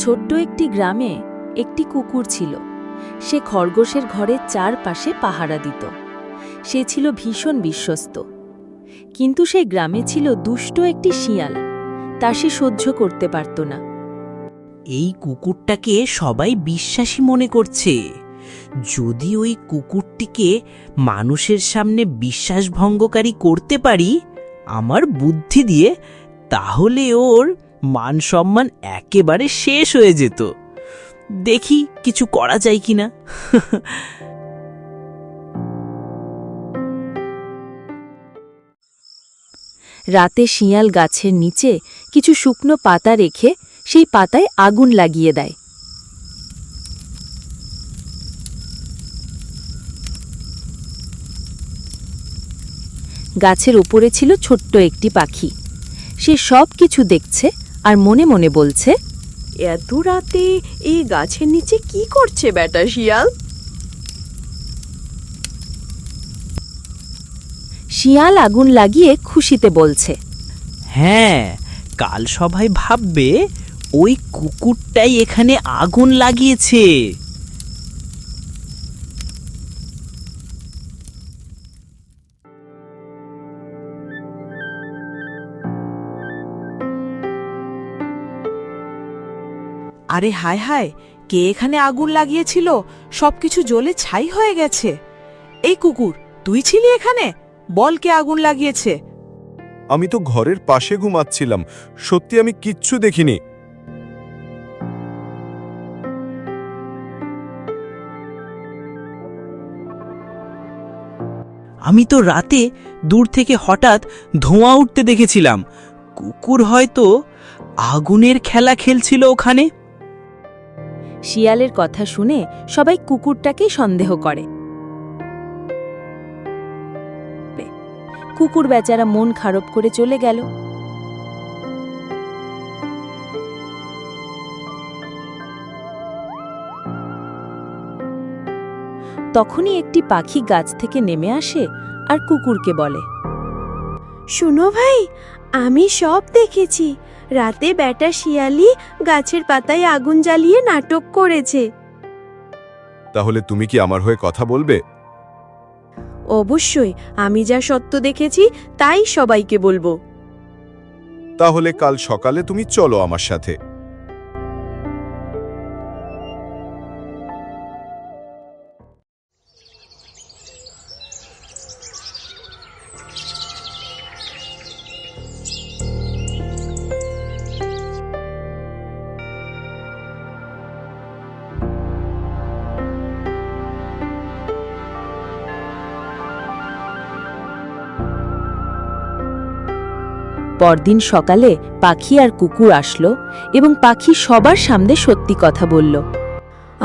ছোট্ট একটি গ্রামে একটি কুকুর ছিল। সে খরগোশের ঘরের চারপাশে পাহারা দিত। সে ছিল ভীষণ বিশ্বস্ত। কিন্তু সেই গ্রামে ছিল দুষ্ট একটি শিয়াল। তা সে সহ্য করতে পারত না। এই কুকুরটাকে সবাই বিশ্বাসী মনে করছে। যদি ওই কুকুরটিকে মানুষের সামনে বিশ্বাসভঙ্গকারী করতে পারি আমার বুদ্ধি দিয়ে, তাহলে ওর মান সম্মান একেবারে শেষ হয়ে যেত। দেখি কিছু করা যায় কিনা। রাতে শিয়াল গাছের নিচে কিছু শুকনো পাতা রেখে সেই পাতায় আগুন লাগিয়ে দেয়। গাছের উপরে ছিল ছোট্ট একটি পাখি। সে সব কিছু দেখছে আর মনে মনে বলছে, এত রাতে এই গাছের নিচে কি করছে বেটা শিয়াল? শিয়াল আগুন লাগিয়ে খুশিতে বলছে, হ্যাঁ, কাল সবাই ভাববে ওই কুকুরটাই এখানে আগুন লাগিয়েছে। আরে হায় হায়, কে এখানে আগুন লাগিয়েছিল? সবকিছু জ্বলে ছাই হয়ে গেছে। এই কুকুর, তুই ছিলি এখানে? বল, কে আগুন লাগিয়েছে? আমি তো ঘরের পাশে ঘুমাচ্ছিলাম, সত্যি আমি কিচ্ছু দেখিনি। আমি তো রাতে দূর থেকে হঠাৎ ধোঁয়া উঠতে দেখেছিলাম। কুকুর হয়তো আগুনের খেলা খেলছিল ওখানে। শিয়ালের কথা শুনে সবাই কুকুরটাকেই সন্দেহ করে। কুকুর বেচারা মন খারাপ করে চলে গেল। তখনই একটি পাখি গাছ থেকে নেমে আসে আর কুকুরকে বলে, শুনো ভাই, আমি সব দেখেছি। রাতে বেটা শিয়ালি গাছের পাতায় আগুন জ্বালিয়ে নাটক করেছে। তাহলে তুমি কি আমার হয়ে কথা বলবে? অবশ্যই, আমি যা সত্য দেখেছি তাই সবাইকে বলবো। তাহলে কাল সকালে তুমি চলো আমার সাথে। পরদিন সকালে পাখি আর কুকুর আসলো এবং পাখি সবার সামনে সত্যি কথা বলল।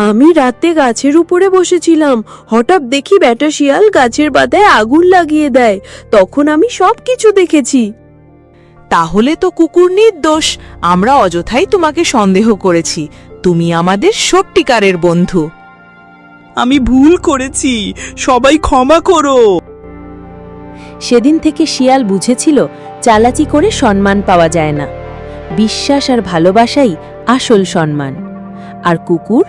আমি রাতে গাছের উপরে বসেছিলাম, হঠাৎ দেখি বেটা শিয়াল গাছের পাতায় আগুন লাগিয়ে দেয়। তখন আমি সব কিছু দেখেছি। তাহলে তো কুকুর নির্দোষ। আমরা অযথাই তোমাকে সন্দেহ করেছি। তুমি আমাদের সত্যিকারের বন্ধু। আমি ভুল করেছি, সবাই ক্ষমা করো। সেদিন থেকে শিয়াল বুঝেছিল চালাকি করে সম্মান পাওয়া যায় না। বিশ্বাস আর ভালোবাসাই আসল সম্মান। আর কুকুর,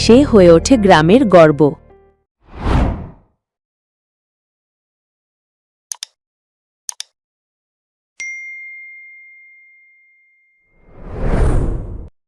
সে হয়ে ওঠে গ্রামের গর্ব।